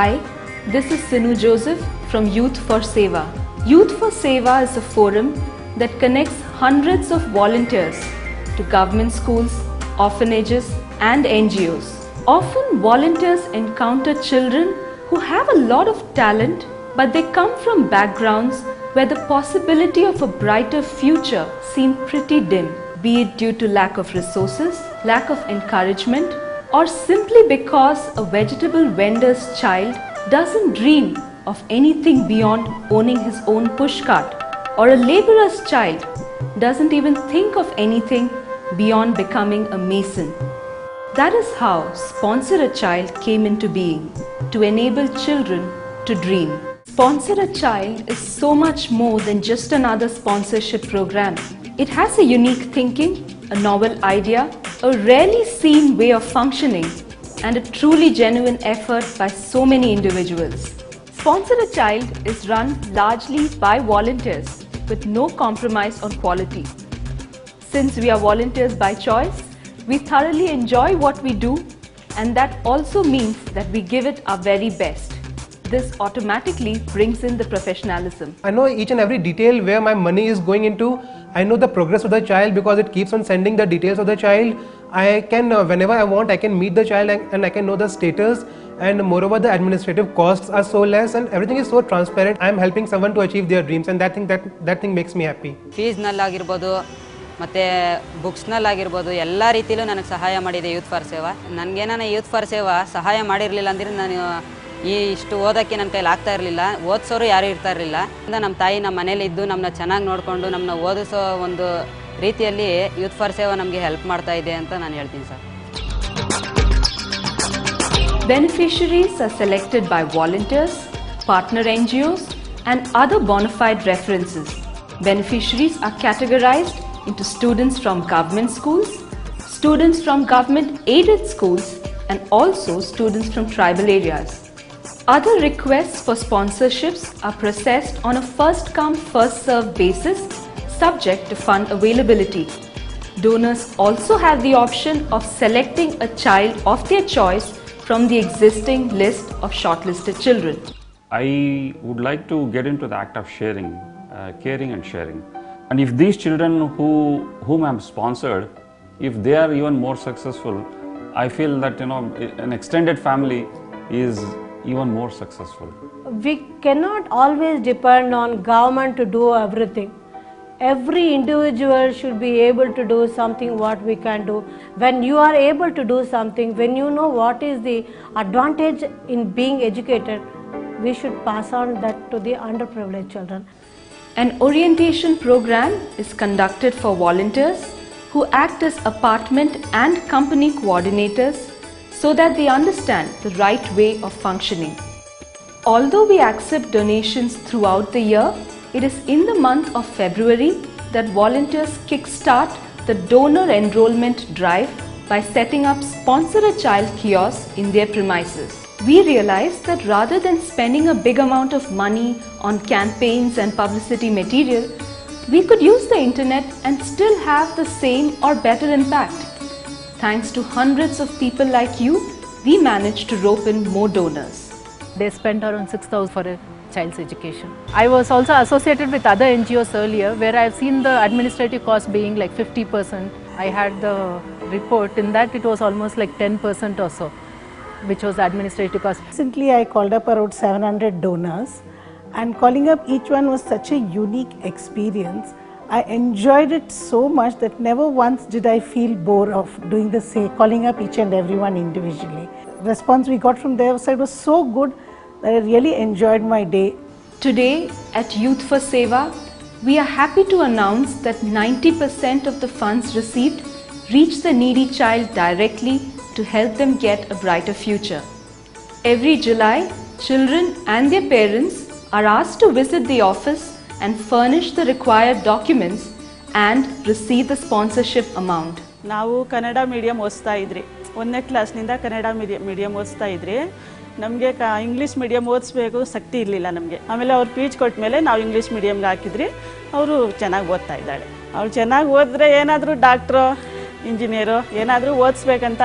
Hi, this is Sinu Joseph from Youth for Seva. Youth for Seva is a forum that connects hundreds of volunteers to government schools, orphanages and NGOs. Often volunteers encounter children who have a lot of talent, but they come from backgrounds where the possibility of a brighter future seem pretty dim, be it due to lack of resources, lack of encouragement, or simply because a vegetable vendor's child doesn't dream of anything beyond owning his own pushcart, or a laborer's child doesn't even think of anything beyond becoming a mason. That is how Sponsor a Child came into being, to enable children to dream. Sponsor a Child is so much more than just another sponsorship program. It has a unique thinking, a novel idea, a rarely seen way of functioning, and a truly genuine effort by so many individuals. Sponsor a Child is run largely by volunteers with no compromise on quality. Since we are volunteers by choice, we thoroughly enjoy what we do, and that also means that we give it our very best. This automatically brings in the professionalism. I know each and every detail where my money is going into. I know the progress of the child because it keeps on sending the details of the child. I can, whenever I want, I can meet the child and I can know the status, and moreover the administrative costs are so less and everything is so transparent. I am helping someone to achieve their dreams, and that thing makes me happy. Fees nallagirbodu ಮತ್ತೆ books ನಲ್ಲಾಗಿರ್ಬೋದು ಎಲ್ಲ ರೀತಿಯಲ್ಲೂ ನನಗೆ ಸಹಾಯ ಮಾಡಿದೆ youth for ಸೇವಾ. ನನಗೇನಾನ youth for ಸೇವಾ ಸಹಾಯ ಮಾಡಿರಲಿಲ್ಲ ಅಂದ್ರೆ ನಾನು ಇಷ್ಟು ಓದೋಕ್ಕೆ ನನ್ನ ಕೈಲಿ ಆಗ್ತಾ ಇರಲಿಲ್ಲ. ಓದಿಸೋರು ಯಾರೂ ಇರ್ತಾ ಇರಲಿಲ್ಲ. ನಮ್ಮ ತಾಯಿ ನಮ್ಮ ಮನೇಲಿ ಇದ್ದು ನಮ್ಮನ್ನ ಚೆನ್ನಾಗಿ ನೋಡಿಕೊಂಡು ನಮ್ಮನ್ನ ಓದಿಸೋ ಒಂದು ರೀತಿಯಲ್ಲಿ ಯೂತ್ ಫಾರ್ ಸೇವಾ ನಮಗೆ ಹೆಲ್ಪ್ ಮಾಡ್ತಾ ಇದೆ ಅಂತ ನಾನು ಹೇಳ್ತೀನಿ sir. Beneficiaries are selected by volunteers, partner NGOs and other bona fide references. Beneficiaries are categorized into students from government schools, students from government aided schools and also students from tribal areas. Other requests for sponsorships are processed on a first come first served basis subject to fund availability. Donors also have the option of selecting a child of their choice from the existing list of shortlisted children. I would like to get into the act of sharing, caring and sharing. And if these children whom I am sponsored, if they are even more successful, I feel that an extended family is even more successful. We cannot always depend on government to do everything. Every individual should be able to do something what we can do. When you are able to do something, when you know what is the advantage in being educated, we should pass on that to the underprivileged children. An orientation program is conducted for volunteers who act as apartment and company coordinators so that they understand the right way of functioning. Although we accept donations throughout the year, it is in the month of February that volunteers kickstart the donor enrollment drive by setting up Sponsor a Child kiosks in their premises. We realized that rather than spending a big amount of money on campaigns and publicity material, we could use the internet and still have the same or better impact. Thanks to hundreds of people like you, we managed to rope in more donors. They spent around 6,000 for a child's education. I was also associated with other NGOs earlier where I have seen the administrative cost being like 50%. I had the report in that it was almost like 10% or so, which was administrative cost. Recently I called up around 700 donors, and calling up each one was such a unique experience. I enjoyed it so much that never once did I feel bored of doing the same, calling up each and everyone individually. Response we got from their side was so good that I really enjoyed my day. Today at Youth for Seva, we are happy to announce that 90% of the funds received reach the needy child directly to help them get a brighter future. Every July, children and their parents are asked to visit the office and furnish the required documents and receive the sponsorship amount. ನಾವು Kannada medium ಓದಿಸ್ತಾ ಇದ್ರಿ, 1ನೇ ಕ್ಲಾಸ್ನಿಂದ Kannada medium ಓದಿಸ್ತಾ ಇದ್ರಿ. ನಮಗೆ English medium ಓದಿಸ್ಬೇಕು ಶಕ್ತಿ ಇರಲಿಲ್ಲ ನಮಗೆ. ಆಮೇಲೆ ಅವ್ರು fees ಕೊಟ್ಟ ಮೇಲೆ ನಾವು ಇಂಗ್ಲೀಷ್ ಮೀಡಿಯಂಗೆ ಹಾಕಿದ್ರಿ. ಅವರು ಚೆನ್ನಾಗಿ ಓದ್ತಾ ಇದ್ದಾಳೆ. ಅವಳು ಚೆನ್ನಾಗಿ ಓದಿದ್ರೆ ಏನಾದರೂ ಡಾಕ್ಟ್ರು ಇಂಜಿನಿಯರು ಏನಾದರೂ ಓದಿಸ್ಬೇಕಂತ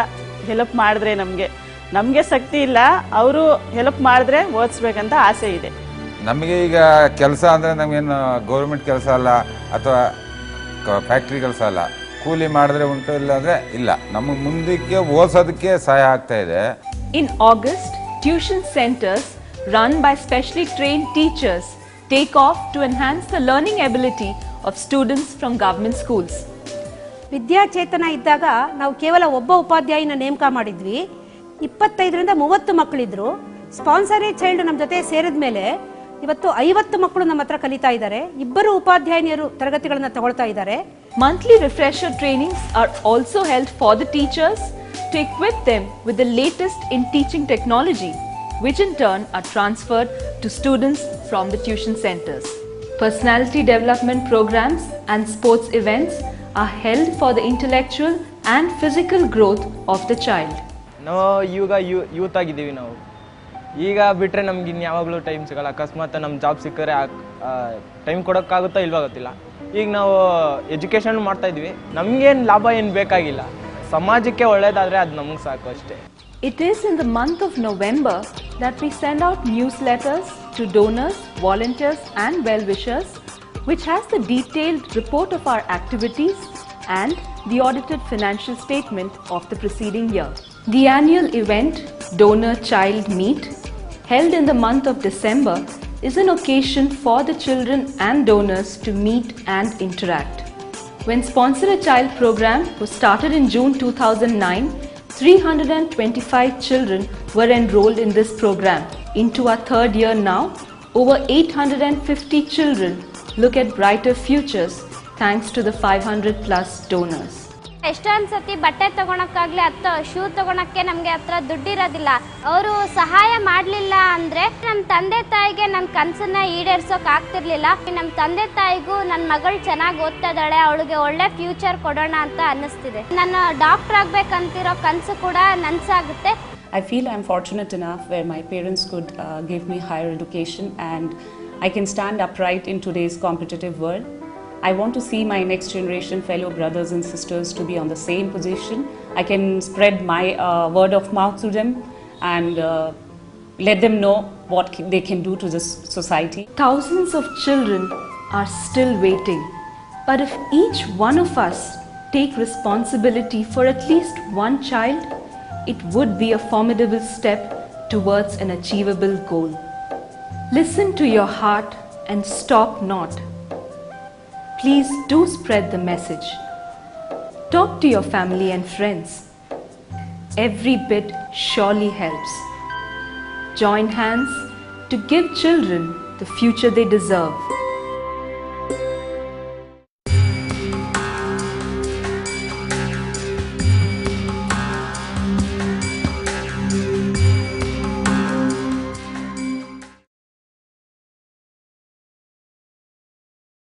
ಹೆಲ್ಪ್ ಮಾಡಿದ್ರೆ ನಮಗೆ ನಮಗೆ ಶಕ್ತಿ ಇಲ್ಲ, ಅವರು ಹೆಲ್ಪ್ ಮಾಡಿದ್ರೆ ಓದಿಸ್ಬೇಕಂತ ಆಸೆ ಇದೆ. ನಮಗೆ ಈಗ ಕೆಲಸ ಅಂದರೆ ನಮಗೇನು ಗೌರ್ಮೆಂಟ್ ಕೆಲಸ ಅಲ್ಲ ಅಥವಾ ಫ್ಯಾಕ್ಟ್ರಿ ಕೆಲಸ ಅಲ್ಲ, ಕೂಲಿ ಮಾಡಿದ್ರೆ ಉಂಟು, ಇಲ್ಲ ಅಂದರೆ ಇಲ್ಲ. ನಮಗೆ ಮುಂದಕ್ಕೆ ಓದಿಸೋದಕ್ಕೆ ಸಹಾಯ ಆಗ್ತಾ ಇದೆ. In August, tuition centers run by specially trained teachers take off to enhance the learning ability of students from government schools. ವಿದ್ಯಾಚೇತನ ಇದ್ದಾಗ ನಾವು ಕೇವಲ ಒಬ್ಬ ಉಪಾಧ್ಯಾಯನ ನೇಮಕ ಮಾಡಿದ್ವಿ. 25ರಿಂದ 30 ಮಕ್ಕಳಿದ್ರು. ಸ್ಪಾನ್ಸರೇಡ್ ಚೈಲ್ಡ್ ನಮ್ಮ ಜೊತೆ ಸೇರಿದ ಮೇಲೆ ಇವತ್ತು 50 ಮಕ್ಕಳು ನಮ್ಮ ಹತ್ರ ಕಲಿತಾ ಇದ್ದಾರೆ. 2 ಉಪಾಧ್ಯಾಯನಿಯರು ತರಗತಿಗಳನ್ನು ತಗೊಳ್ತಾ ಇದ್ದಾರೆ. Monthly refresher trainings are also held for the teachers to equip them with the latest in teaching technology, which in turn are transferred to students from the tuition centers. Personality development programs and sports events are held for the intellectual and physical growth of the child. ನಾವು ಈಗ youth ಆಗಿದ್ದೀವಿ. ನಾವು ಈಗ ಬಿಟ್ಟರೆ ನಮ್ಗೆ ಇನ್ಯಾವಾಗಲೂ time ಸಿಗೋಲ್ಲ. ಅಕಸ್ಮಾತ್ ನಮ್ಮ ಜಾಬ್ ಸಿಕ್ಕರೆ ಟೈಮ್ ಕೊಡೋಕ್ಕಾಗುತ್ತೋ ಇಲ್ವಾ ಗೊತ್ತಿಲ್ಲ. ಈಗ ನಾವು ಎಜುಕೇಷನ್ ಮಾಡ್ತಾಯಿದ್ವಿ, ನಮಗೇನು ಲಾಭ ಏನು ಬೇಕಾಗಿಲ್ಲ, ಸಮಾಜಕ್ಕೆ ಒಳ್ಳೆಯದಾದರೆ ಅದು ನಮಗೆ ಸಾಕು ಅಷ್ಟೇ. It is in the month of November that we send out newsletters to donors, volunteers and well-wishers, which has the detailed report of our activities and the audited financial statement of the preceding year. The annual event, Donor Child Meet, held in the month of December, is an occasion for the children and donors to meet and interact. When Sponsor a Child program was started in June 2009, 325 children were enrolled in this program. Into our third year now, over 850 children look at brighter futures thanks to the 500 plus donors. ಎಷ್ಟೊಂದು ಸತಿ ಬಟ್ಟೆ ತಗೊಳಕ್ಕಾಗ್ಲಿ ಅಥವಾ shoe ತಗೊಳಕ್ಕೆ ನಮಗೆ ಹತ್ರ ದುಡ್ಡಿರೋದಿಲ್ಲ. ಅವರು ಸಹಾಯ ಮಾಡಲಿಲ್ಲ ಅಂದರೆ ನಮ್ಮ ತಂದೆ ತಾಯಿಗೆ ನನ್ನ ಕನಸನ್ನ ಈಡೇರ್ಸೋಕೆ ಆಗ್ತಿರ್ಲಿಲ್ಲ. ನಮ್ಮ ತಂದೆ ತಾಯಿಗೂ ನನ್ನ ಮಗಳು ಚೆನ್ನಾಗಿ ಓದ್ತಾ ಇದ್ದಾಳೆ, ಅವಳಿಗೆ ಒಳ್ಳೆ ಫ್ಯೂಚರ್ ಕೊಡೋಣ ಅಂತ ಅನ್ನಿಸ್ತಿದೆ. ನಾನು ಡಾಕ್ಟರ್ ಆಗಬೇಕಂತಿರೋ ಕನಸು ಕೂಡ ನನಸಾಗುತ್ತೆ. I feel I'm fortunate enough where my parents could give me higher education and I can stand upright in today's competitive world. I want to see my next generation fellow brothers and sisters to be on the same position. I can spread my word of mouth to them and let them know what they can do to this society. Thousands of children are still waiting, but if each one of us take responsibility for at least one child, it would be a formidable step towards an achievable goal. Listen to your heart and stop not. Please do spread the message. Talk to your family and friends. Every bit surely helps. Join hands to give children the future they deserve.